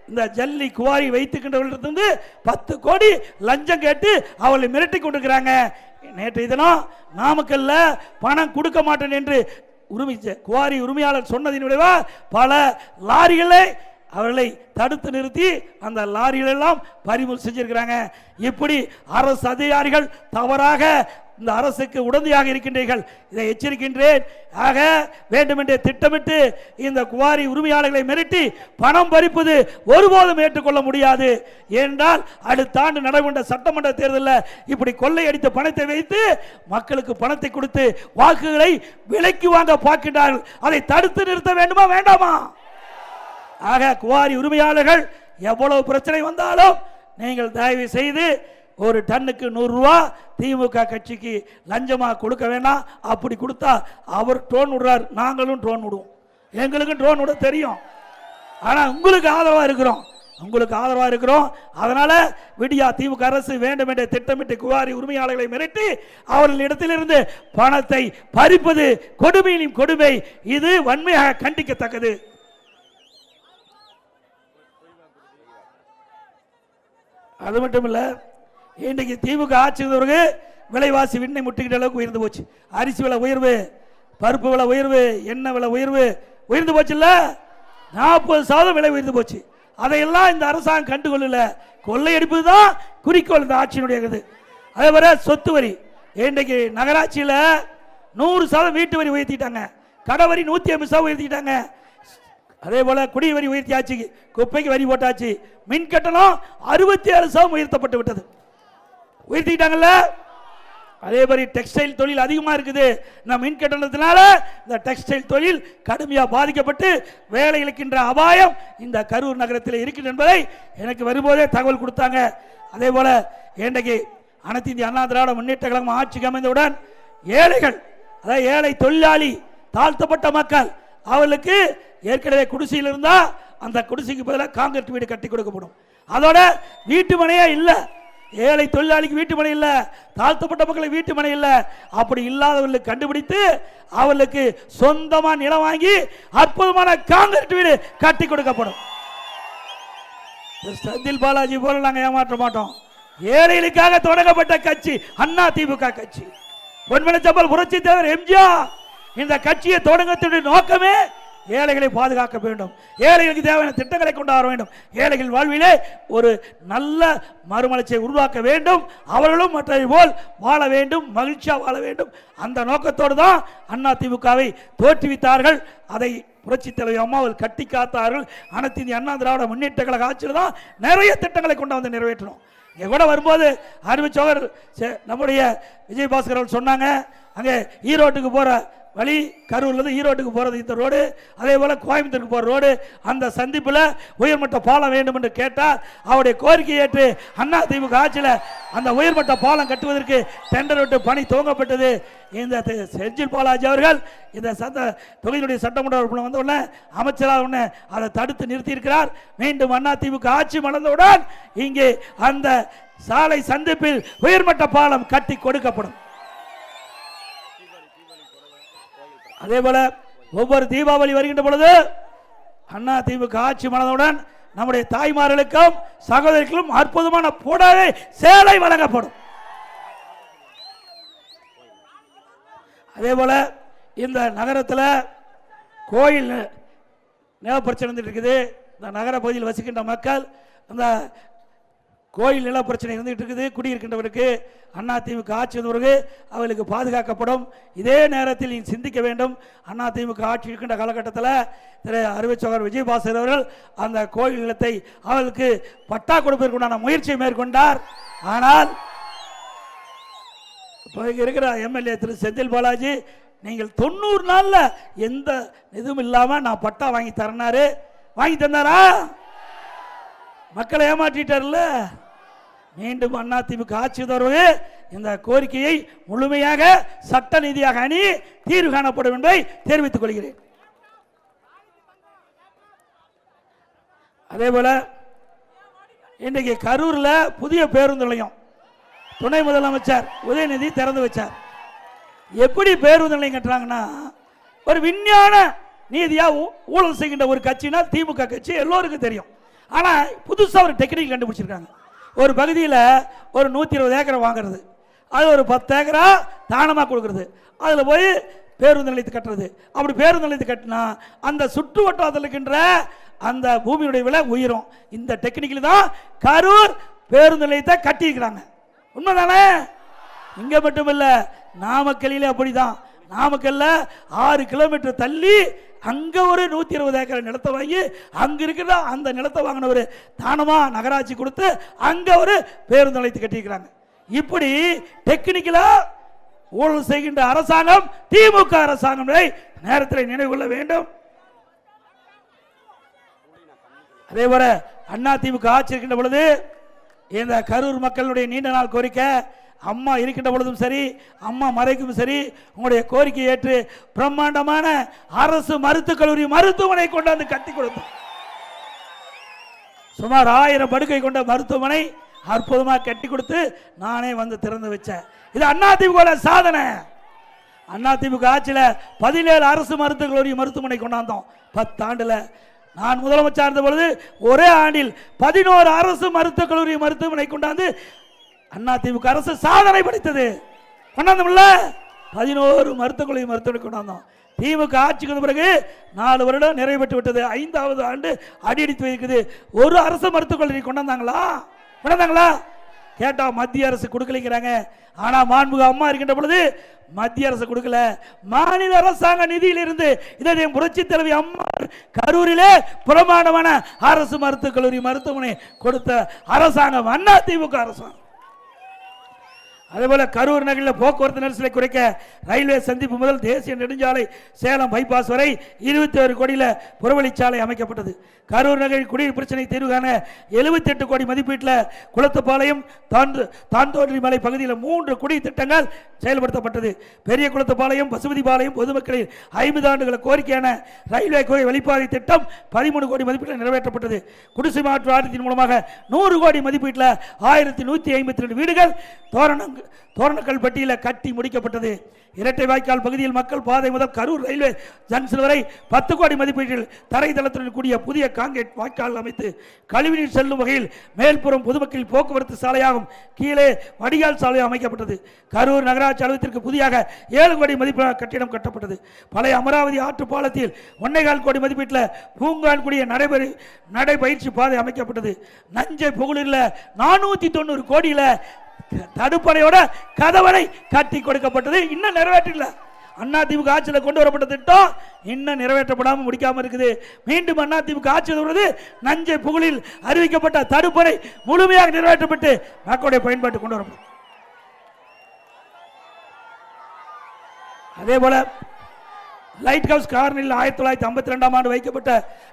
இந்த ஜல்லி குவாரி வைத்துக்கின்றவர்களிடத்திலிருந்து 10 கோடி லஞ்சம் கேட்டு அவளை மிரட்டி கொண்டிருக்கிறாங்க. நேற்று தினம் நாமக்கல்ல பணம் கொடுக்க மாட்டேன் என்று குவாரி உரிமையாளர் சொன்னதின் விளைவா பல லாரிகளை அவர்களை தடுத்து நிறுத்தி அந்த லாரிகள் எல்லாம் பறிமுதல் செஞ்சிருக்கிறாங்க. இப்படி அரசு அதிகாரிகள் தவறாக இந்த அரசுக்கு உடந்தையாக இருக்கின்றீர்கள், இதை எச்சரிக்கின்றேன். ஆக வேண்டுமென்றே திட்டமிட்டு இந்த குவாரி உரிமையாளர்களை மிரட்டி பணம் பறிப்பது ஒருபோதும் ஏற்றுக்கொள்ள முடியாது. ஏனென்றால் அடுத்த ஆண்டு நடைபெற்ற சட்டமன்ற தேர்தலில் இப்படி கொள்ளையடித்த பணத்தை வைத்து மக்களுக்கு பணத்தை கொடுத்து வாக்குகளை விலைக்கு வாங்க பார்க்கின்றார்கள். அதை தடுத்து நிறுத்த வேண்டுமா வேண்டாமா? ஆக குவாரி உரிமையாளர்கள் எவ்வளவு பிரச்சனை வந்தாலும் நீங்கள் தயவு செய்து ஒரு டன்னுக்கு 100 ரூபா திமுக கட்சிக்கு லஞ்சமாக கொடுக்க வேண்டாம். அப்படி கொடுத்தா அவர் ட்ரோன் விடுறார், நாங்களும் ட்ரோன் விடுவோம். எங்களுக்கும் ட்ரோன் விட தெரியும். ஆனால் உங்களுக்கு ஆதரவாக இருக்கிறோம். அதனால விடியா திமுக அரசு வேண்டும் என்ற திட்டமிட்டு குவாரி உரிமையாளர்களை மிரட்டி அவர்களிடத்திலிருந்து பணத்தை பறிப்பது கொடுமையிலும் கொடுமை. இது வன்மையாக கண்டிக்கத்தக்கது. அது மட்டும் இல்ல, இன்றைக்கு திமுக ஆட்சி விலைவாசி விண்ணை முட்டுகின்ற அளவுக்கு உயர்ந்து போச்சு. அரிசி விலை உயர்வு, பருப்பு விலை உயர்வு, எண்ணெய் விலை உயர்ந்து போச்சு இல்ல, 40% விலை உயர்ந்து போச்சு. அதையெல்லாம் இந்த அரசாங்கம் கண்டுகொள்ளல. கொள்ளையடிப்பது தான் குறிக்கோள் இந்த ஆட்சியினுடைய. அதே போல சொத்து வரி, இன்றைக்கு நகராட்சியில் 100% வீட்டு வரி உயர்த்திட்டாங்க, கடை வரி 150% உயர்த்திட்டாங்க. அதே போல குடி வரி உயர்த்தியாச்சு, குப்பைக்கு வரி போட்டாச்சு, மின் கட்டணம் 67% உயர்த்தப்பட்டு விட்டது, உயர்த்திட்டாங்கல்ல. அதே மாதிரி டெக்ஸ்டைல் தொழில் அதிகமாக இருக்குது. இந்த மின் கட்டணத்தினால இந்த டெக்ஸ்டைல் தொழில் கடுமையாக பாதிக்கப்பட்டு வேலை இழக்கின்ற அபாயம் இந்த கரூர் நகரத்தில் இருக்கிறது என்பதை எனக்கு வரும்போதே தகவல் கொடுத்தாங்க. அதே போல இன்றைக்கு அனைத்து இந்திய அண்ணா திராவிட முன்னேற்ற கழகம் ஆட்சிக்கு அமைந்தவுடன் ஏழைகள், அதாவது ஏழை தொழிலாளி, தாழ்த்தப்பட்ட மக்கள், அவர்களுக்கு ஏற்கனவே குடிசையில் இருந்தா அந்த குடிசைக்கு பதிலாக காங்கிரீட் வீடு கட்டி கொடுக்கப்படும். அதோட வீட்டு மனையே இல்லை, ஏழை தொழிலாளிக்கு வீட்டு மனை இல்லை, தாழ்த்தப்பட்ட மக்களுக்கு வீட்டு மனை இல்லை. அப்படி இல்லாதவர்களுக்கு கண்டுபிடித்து அவர்களுக்கு சொந்தமா நிலம் வாங்கி அற்புதமான காங்கிரீட் வீடு கட்டி கொடுக்கப்படும். செந்தில் பாலாஜி போல நாங்கள் ஏமாற்ற மாட்டோம். ஏழைகளுக்காக தொடங்கப்பட்ட கட்சி அண்ணா திமுக கட்சி. பொன்மனச்சம்பல் புரட்சி தலைவர் எம்ஜிஆர் இந்த கட்சியை தொடங்கத்தினுடைய நோக்கமே ஏழைகளை பாதுகாக்க வேண்டும், ஏழைகளுக்கு தேவையான திட்டங்களை கொண்டு வர வேண்டும், ஏழைகள் வாழ்விலே ஒரு நல்ல மறுமலர்ச்சியை உருவாக்க வேண்டும், அவர்களும் மற்றவை போல் வாழ வேண்டும், மகிழ்ச்சியாக வாழ வேண்டும். அந்த நோக்கத்தோடு தான் அண்ணா திமுகவை தோற்றுவித்தார்கள். அதை புரட்சி தலைவர் அம்மாவில் கட்டி காத்தார்கள். அனைத்து இந்திய அண்ணா திராவிட முன்னேற்ற கழக ஆட்சியில் தான் நிறைய திட்டங்களை கொண்டு வந்து நிறைவேற்றணும். இங்கே கூட வரும்போது அறிவிச்சவர் நம்முடைய விஜயபாஸ்கர் அவர்கள் சொன்னாங்க, அங்கே ஈரோட்டுக்கு போகிற வழி, கரூர்லேருந்து ஈரோட்டுக்கு போகிறது இந்த ரோடு, அதே போல் கோயம்புத்தூருக்கு போகிற ரோடு, அந்த சந்திப்பில் உயர்மட்ட பாலம் வேண்டும் என்று கேட்டால் அவருடைய கோரிக்கையை ஏற்று அண்ணா திமுக ஆட்சியில் அந்த உயர்மட்ட பாலம் கட்டுவதற்கு டெண்டர் விட்டு பணி துவங்கப்பட்டது. இந்த செந்தில் பாலாஜி அவர்கள் இந்த தொகுதியினுடைய சட்டமன்ற உறுப்பினர் வந்த உடனே அமைச்சராக உடனே அதை தடுத்து நிறுத்தியிருக்கிறார். மீண்டும் அண்ணா திமுக ஆட்சி மலர்ந்தவுடன் இங்கே அந்த சாலை சந்திப்பில் உயர்மட்ட பாலம் கட்டி கொடுக்கப்படும். அதே போல ஒவ்வொரு தீபாவளி வருகின்ற பொழுது அண்ணா திமுக ஆட்சி மலர்ந்தவுடன் நம்முடைய தாய்மார்களுக்கும் சகோதரிகளுக்கும் அற்புதமான புடவை சேலை வழங்கப்படும். அதே போல இந்த நகரத்தில் கோயில் நில பிரச்சனை இருக்குது. இந்த நகர பகுதியில் வசிக்கின்ற மக்கள் அந்த கோயில் நில பிரச்சனை இருந்துகிட்டு இருக்குது. குடியிருக்கின்றவருக்கு அதிமுக ஆட்சி வந்தவருக்கு அவர்களுக்கு பாதுகாக்கப்படும். இதே நேரத்தில் நீங்கள் சிந்திக்க வேண்டும். அதிமுக ஆட்சி இருக்கின்ற காலகட்டத்தில் திரு அறிவிச்சவர் விஜயபாஸ்கர் அவர்கள் அந்த கோயில் நிலத்தை அவர்களுக்கு பட்டா கொடுப்பதற்குண்டான முயற்சியை மேற்கொண்டார். ஆனால் இப்போ இருக்கிற எம்எல்ஏ திரு செந்தில் பாலாஜி, நீங்கள் 90 நாளில் எந்த இதுவும் இல்லாமல் நான் பட்டா வாங்கி தரனாரு. வாங்கி தந்தாரா? மக்களை ஏமாற்றிட்டார்ல. மீண்டும் அதிமுக ஆட்சி தருவது இந்த கோரிக்கையை முழுமையாக சட்ட நீதியாக அணி தீர்வு காணப்படும் என்பதை தெரிவித்துக் கொள்கிறேன். அதே போல இன்றைக்கு கரூரில் புதிய பேருந்து நிலையம் துணை முதலமைச்சர் உதயநிதி திறந்து வச்சார். எப்படி பேருந்து நிலையம் கட்டுறாங்கன்னா, ஒரு விஞ்ஞான நீதியா ஊழல் செய்கின்ற ஒரு கட்சினா திமுக கட்சி எல்லோருக்கும் தெரியும். ஆனால் புதுசாக ஒரு டெக்னிக் கண்டுபிடிச்சிருக்காங்க. ஒரு பகுதியில் ஒரு 120 ஏக்கரை வாங்குறது, அது ஒரு 10 ஏக்கரா தானமாக கொடுக்கறது, அதில் போய் பேருந்து நிலையத்தை கட்டுறது. அப்படி பேருந்து நிலையத்தை கட்டினா அந்த சுற்று வட்டாரத்தில் இருக்கின்ற அந்த பூமியுடைய விலை உயரும். இந்த டெக்னிக்கில் தான் கரூர் பேருந்து நிலையத்தை கட்டியிருக்கிறாங்க. உண்மைதானே? இங்கே மட்டுமில்ல, நாமக்கல்லில் அப்படிதான். நாமக்கல்ல 6 கிலோமீட்டர் தள்ளி அங்கே ஒரு 120 ஏக்கர் நிலத்தை வாங்கி அங்கே இருக்கிற அந்த நிலத்தை வாங்கினவர் தானமாக நகராட்சி கொடுத்து அங்கே ஒரு பேருந்து நிலையத்தை கட்டியிருக்கிறாங்க. இப்படி டெக்னிக்கலாக ஊழல் செய்கின்ற அரசாங்கம் திமுக அரசாங்கம் நேரத்தில் நினைவு கொள்ள வேண்டும். அதே போல அதிமுக ஆட்சி இருக்கின்ற பொழுது இந்த கரூர் மக்களுடைய நீண்ட நாள் கோரிக்கை, அம்மா இருக்கின்ற பொழுதும் சரி, அம்மா மறைக்கும் சரி, உங்களுடைய கோரிக்கை ஏற்று பிரம்மாண்டமான அரசு மருத்துவக் கல்லூரி மருத்துவமனை கொண்டாந்து கட்டி கொடுத்தோம். சுமார் 1000 படுக்கை கொண்ட மருத்துவமனை அற்புதமாக கட்டி கொடுத்து நானே வந்து திறந்து வச்சேன். இது அதிமுக சாதனை. அதிமுக ஆட்சியில் 17 அரசு மருத்துவக் கல்லூரி மருத்துவமனை கொண்டாந்தோம். 10 ஆண்டுல நான் முதலமைச்சர் இருந்த பொழுது ஒரே ஆண்டில் 11 அரசு மருத்துவக் கல்லூரி மருத்துவமனை கொண்டாந்து அதிமுக அரசு சாதனை படைத்தது. கொண்டாந்தோம்ல, 11 மருத்துவக் கல்லூரி மருத்துவமனை கொண்டாந்தோம். திமுக ஆட்சிக்கு வந்த பிறகு 4 வருடம் நிறைவு பெற்று விட்டது. 5வது ஆண்டு அடியெடுத்து வைக்குது. ஒரு அரசு மருத்துவக் கல்லூரி கொண்டாந்தாங்களா? கேட்டா மத்திய அரசு கொடுக்கலைங்கிறாங்க. ஆனா மாண்புமிகு அம்மா இருக்கின்ற பொழுது மத்திய அரசு கொடுக்கல, மாநில அரசாங்க நிதியிலிருந்து இதை புரட்சி தலைவி அம்மா கரூரிலே பிரமாண்டமான அரசு மருத்துவக் கல்லூரி மருத்துவமனை கொடுத்த அரசாங்கம் அதிமுக அரசாங்கம். அதேபோல கரூர் நகரில் போக்குவரத்து நெரிசலை குறைக்க ரயில்வே சந்திப்பு முதல் தேசிய நெடுஞ்சாலை சேலம் பைபாஸ் வரை 21 கோடியில் புறவழிச்சாலை அமைக்கப்பட்டது. கரூர் நகரில் குடிநீர் பிரச்சனை தீர்வு காண 78 கோடி மதிப்பீட்டில் குளத்துப்பாளையம் தாந்தோன்றி மலை பகுதியில் 3 குடிநீர் திட்டங்கள் செயல்படுத்தப்பட்டது. பெரிய குளத்துப்பாளையம் பசுபதிபாளையம் பொதுமக்களின் 50 ஆண்டுகள கோரிக்கையான ரயில்வே கோவை வழிபாதை திட்டம் 13 கோடி மதிப்பீட்டில் நிறைவேற்றப்பட்டது. குடிசை மாற்று ஆட்டத்தின் மூலமாக 100 கோடி மதிப்பீட்டில் 1152 வீடுகள் தோரணக்கல் பட்டியலில் கட்டி முடிக்கப்பட்டது. இரட்டை வாய்க்கால் பகுதியில் மக்கள் பாதை முதல் கரூர் ரயில்வே ஜங்ஷன் வரை 10 கோடி மதிப்பீட்டில் தரைதளத்துடன் கூடிய புதிய காங்கிரீட் வாய்க்கால் அமைத்து கழிவுநீர் செல்லும் வகையில் மேல்புறம் பொதுமக்கள் போக்குவரத்து சாலையாகும், கீழே வடிகால் சாலை அமைக்கப்பட்டது. கரூர் நகராட்சி அலுவலகத்திற்கு புதியாக 7 கோடி மதிப்பீடு கட்டிடம் கட்டப்பட்டது. பழைய அமராவதி ஆற்று பாலத்தில் 1.25 கோடி மதிப்பீட்டில் பூங்கான் கூடிய நடைபயிற்சி பாதை அமைக்கப்பட்டது. நஞ்சை புகழில் 490 கோடியில் தடுப்பணையோட கதவணை கட்டி கொடுக்கப்பட்டது. இன்னும் நிறைவேற்றல. அதிமுக ஆட்சியில் கொண்டு வரப்பட்ட திட்டம் இன்னும் நிறைவேற்றப்படாமல் முடிக்காமல் இருக்குது. மீண்டும் அதிமுக ஆட்சி வருவது நஞ்சை புகழில் அறிவிக்கப்பட்ட தடுப்பணை முழுமையாக நிறைவேற்றப்பட்டு மக்களுடைய பயன்பாட்டு கொண்டு வரப்படும். அதே போல லைட் ஹவுஸ் கார்னரில் 1952ஆம் ஆண்டு வைக்கப்பட்ட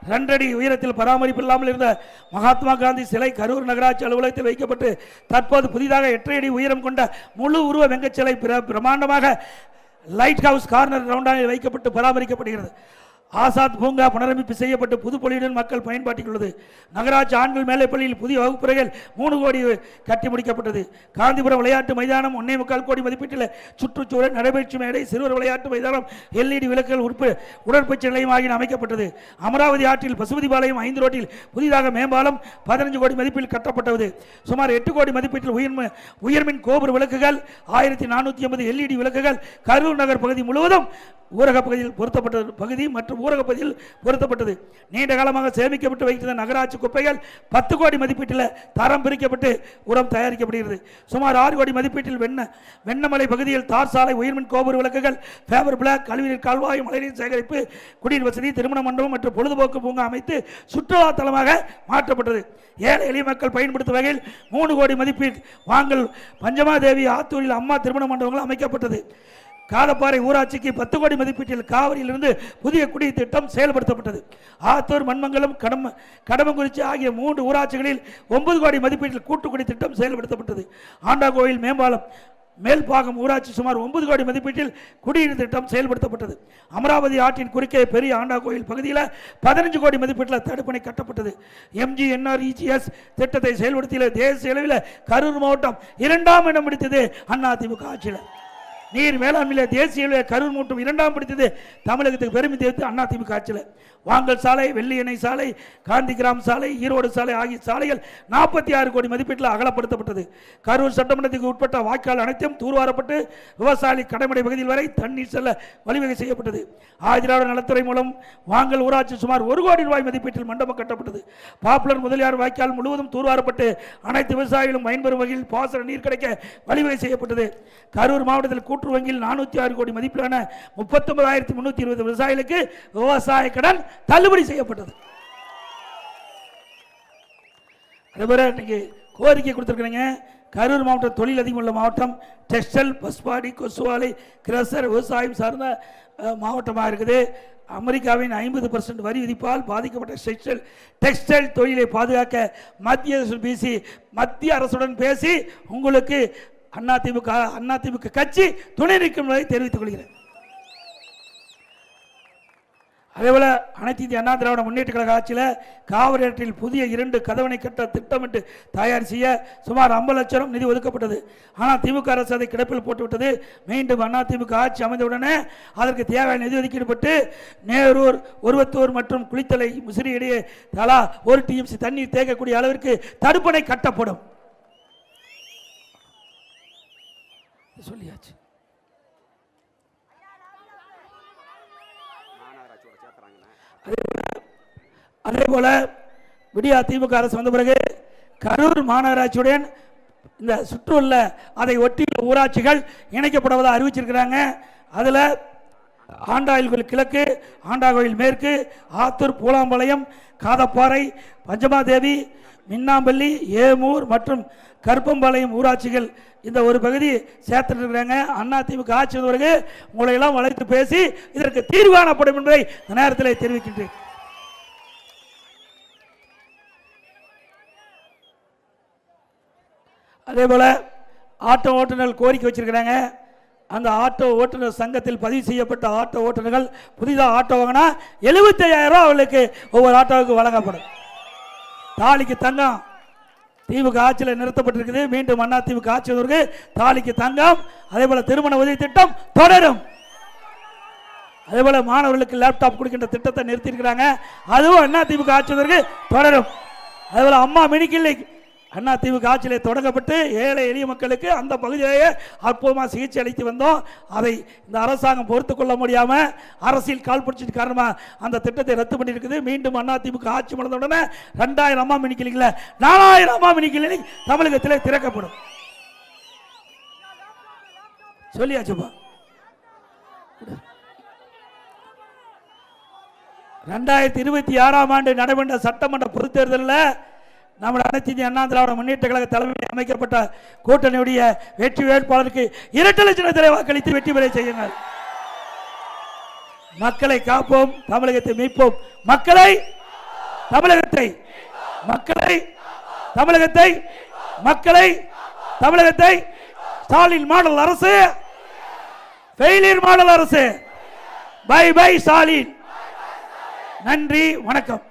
2 அடி உயரத்தில் பராமரிப்பு இல்லாமல் இருந்த மகாத்மா காந்தி சிலை கரூர் நகராட்சி அலுவலகத்தில் வைக்கப்பட்டு தற்போது புதிதாக 8 அடி உயரம் கொண்ட முழு உருவ வெங்கச் சிலை பிரமாண்டமாக லைட் ஹவுஸ் கார்னர் ரவுண்டானில் வைக்கப்பட்டு பராமரிக்கப்படுகிறது. ஆசாத் பூங்கா புனரமைப்பு செய்யப்பட்டு புதுப்பொலியுடன் மக்கள் பயன்பாட்டில் உள்ளது. நகராட்சி ஆண்கள் மேல்நிலைப்பள்ளியில் புதிய வகுப்பறைகள் 3 கோடி கட்டி முடிக்கப்பட்டது. காந்திபுரம் விளையாட்டு மைதானம் 1.25 கோடி மதிப்பீட்டில் சுற்றுச்சூழல் நடைபயிற்சி மேடை சிறுவர் விளையாட்டு மைதானம் LED விளக்குகள் உடற்பயிற்சி நிலையம் ஆகியன அமைக்கப்பட்டது. அமராவதி ஆற்றில் பசுபதிபாளையம் 5 ரோட்டில் புதிதாக மேம்பாலம் 15 கோடி மதிப்பில் கட்டப்பட்டது. சுமார் 8 கோடி மதிப்பீட்டில் உயர்மின் கோபுர விளக்குகள் 1480 LED விளக்குகள் கரூர் நகர் பகுதி முழுவதும் ஊரக பகுதியில் பொருத்தப்பட்ட பகுதி மற்றும் ஊரக பகுதியில் பொருத்தப்பட்டது. நீண்ட காலமாக சேமிக்கப்பட்டு வைத்திருந்த நகராட்சி குப்பைகள் 10 கோடி மதிப்பீட்டில் தரம் பிரிக்கப்பட்டு உரம் தயாரிக்கப்படுகிறது. சுமார் 6 கோடி மதிப்பீட்டில் வெண்ணமலை பகுதியில் தார் சாலை, உயர்மின் கோபுர விளக்குகள், ஃபேபர் பிளாக், கழிவுநீர் கால்வாய், மழைநீர் சேகரிப்பு, குடிநீர் வசதி, திருமண மண்டபம் மற்றும் பொழுதுபோக்கு பூங்கா அமைத்து சுற்றுலா தலமாக மாற்றப்பட்டது. ஏழை எளிய மக்கள் பயன்படுத்தும் வகையில் 3 கோடி மதிப்பீடு வாங்கல் பஞ்சமாதேவி ஆத்தூரில் அம்மா திருமண மண்டபங்கள் அமைக்கப்பட்டது. காலப்பாறை ஊராட்சிக்கு 10 கோடி மதிப்பீட்டில் காவிரியிலிருந்து புதிய குடிநீர் திட்டம் செயல்படுத்தப்பட்டது. ஆத்தூர், மண்மங்கலம், கடமங்குறிச்சி ஆகிய 3 ஊராட்சிகளில் 9 கோடி மதிப்பீட்டில் கூட்டுக்குடி திட்டம் செயல்படுத்தப்பட்டது. ஆண்டாங்கோயில் மேம்பாலம் மேல்பாகம் ஊராட்சி சுமார் 9 கோடி மதிப்பீட்டில் குடிநீர் திட்டம் செயல்படுத்தப்பட்டது. அமராவதி ஆற்றின் குறுக்கே பெரிய ஆண்டாங்கோயில் பகுதியில் 15 கோடி மதிப்பீட்டில் தடுப்பணை கட்டப்பட்டது. MGNREGS திட்டத்தை செயல்படுத்திய தேசிய அளவில் கரூர் மாவட்டம் 2ஆம் இடம் பிடித்தது அதிமுக ஆட்சியில். நீர் மேலாண்மையில் தேசிய அளவில் கரூர் மாவட்டம் 2ஆம் பிடித்தது தமிழகத்துக்கு பெருமை தேர்த்து அதிமுக ஆட்சியில். வாங்கல் சாலை, வெள்ளியணை சாலை, காந்தி கிராம் சாலை, ஈரோடு சாலை ஆகிய சாலைகள் 46 கோடி மதிப்பீட்டில் அகலப்படுத்தப்பட்டது. கரூர் சட்டமன்றத்துக்கு உட்பட்ட வாய்க்கால் அனைத்தும் தூர்வாரப்பட்டு விவசாயி கடைமடை பகுதியில் வரை தண்ணீர் செல்ல வழிவகை செய்யப்பட்டது. ஆதிராவிட நலத்துறை மூலம் வாங்கல் ஊராட்சி சுமார் 1 கோடி ரூபாய் மதிப்பீட்டில் மண்டபம் கட்டப்பட்டது. பாப்புலர் முதலியார் வாய்க்கால் முழுவதும் தூர்வாரப்பட்டு அனைத்து விவசாயிகளும் பயன்பெறும் வகையில் பாசன நீர் கிடைக்க வழிவகை செய்யப்பட்டது. கரூர் மாவட்டத்தில் கூட்டுறவு வங்கியில் 406 கோடி மதிப்பிலான 39,320 விவசாயிகளுக்கு விவசாய கடன் தள்ளுபடி செய்யப்பட்டது. இன்னைக்கு கோரிக்கை கொடுத்திருக்கிறீங்க. கரூர் மாவட்டம் தொழில் அதிகம் உள்ள மாவட்டம். டெக்ஸ்டைல், பஸ்பாடி, கொசுவாலை, கிரசர் விவசாயம் சார்ந்த மாவட்டமாக இருக்குது. அமெரிக்காவின் 50% வரி விதிப்பால் பாதிக்கப்பட்ட டெக்ஸ்டைல் தொழிலை பாதுகாக்க மத்திய அரசுடன் பேசி உங்களுக்கு அதிமுக கட்சி துணை நிற்கும் என்பதை தெரிவித்துக் கொள்கிறேன். அதேபோல அனைத்து இந்திய அண்ணா திராவிட முன்னேற்ற கழக ஆட்சியில் காவிரி ஆற்றில் புதிய 2 கதவணை கட்ட திட்டமிட்டு தயார் செய்ய சுமார் 50 லட்சம் நிதி ஒதுக்கப்பட்டது. ஆனால் திமுக அரசு அதை கிடப்பில் போட்டுவிட்டது. மீண்டும் அதிமுக ஆட்சி அமைந்தவுடனே அதற்கு தேவையான நிதி ஒதுக்கீடுபட்டு நேரூர், ஒருவத்தூர் மற்றும் குளித்தலை, முசிறி இடையே தலா 1 TMC தண்ணீர் தேக்கக்கூடிய அளவிற்கு தடுப்பணை கட்டப்படும். சொல்லியாச்சு. அதே போல விடியா திமுக அரசு வந்த பிறகு கரூர் மாநகராட்சியுடன் இந்த சுற்றுள்ள அதை ஒட்டியுள்ள ஊராட்சிகள் இணைக்கப்படுவதாக அறிவிச்சிருக்கிறாங்க. அதில் ஆண்டாயில் கிழக்கு, ஆண்டாங்கோயில் மேற்கு, ஆத்தூர், பூலாம்பாளையம், காதப்பாறை, பஞ்சமாதேவி, மின்னாம்பள்ளி, ஏமூர் மற்றும் கருப்பம்பாளையம் ஊராட்சிகள் இந்த ஒரு பகுதி சேர்த்துருக்கிறாங்க. அதிமுக ஆட்சி பிறகு உங்களை எல்லாம் வளைத்து பேசி இதற்கு தீர்வு காணப்படும் என்பதை இந்த நேரத்தில் தெரிவிக்கின்றேன். அதே போல ஆட்டோ ஓட்டுநர்கள் கோரிக்கை வச்சிருக்கிறாங்க. அந்த ஆட்டோ ஓட்டுநர் சங்கத்தில் பதிவு செய்யப்பட்ட ஆட்டோ ஓட்டுநர்கள் புதிதாக ஆட்டோ வாங்கினா 75,000 ரூபா அவர்களுக்கு ஒவ்வொரு ஆட்டோவுக்கு வழங்கப்படும். தாலிக்கு தங்கம் திமுக ஆட்சியில் நிறுத்தப்பட்டிருக்குது. மீண்டும் அதிமுக ஆட்சி தாலிக்கு தங்கம். அதே போல திருமண உதவி திட்டம் தொடரும். அதே போல மாணவர்களுக்கு லேப்டாப் கொடுக்கின்ற திட்டத்தை நிறுத்தியிருக்கிறாங்க. அதுவும் அதிமுக ஆட்சி தொடரும். அதே போல அம்மா மினி கிளினிக் அதிமுக ஆட்சியிலே தொடங்கப்பட்டு ஏழை எளிய மக்களுக்கு அந்த பகுதியிலேயே அற்புதமாக சிகிச்சை அளித்து வந்தோம். அதை இந்த அரசாங்கம் பொறுத்துக் கொள்ள முடியாமல் அரசியல் கால்புரட்சி காரணமாக அந்த திட்டத்தை ரத்து பண்ணியிருக்குது. மீண்டும் அதிமுக ஆட்சி முடிந்த உடனே 2000 அம்மா மினி கிளினிக்ல 4000 அம்மா மினி கிளினிக் தமிழகத்திலே திறக்கப்படும். சொல்லியாச்சுப்பா. 2026ஆம் ஆண்டு நடைபெற்ற சட்டமன்ற பொதுத் தேர்தலில் நம்ம அனைத்து இந்திய அண்ணா திராவிட முன்னேற்ற கழக தலைமையில் அமைக்கப்பட்ட கூட்டணியுடைய வெற்றி வேட்பாளருக்கு 2 லட்சம் வாக்களித்து வெற்றி பெற செய்யுங்கள். மக்களை காப்போம், தமிழகத்தை மீட்போம். மக்களை தமிழகத்தை ஸ்டாலின் மாடல் அரசு, ஃபெயிலியர் மாடல் அரசு. Bye bye Stalin. நன்றி, வணக்கம்.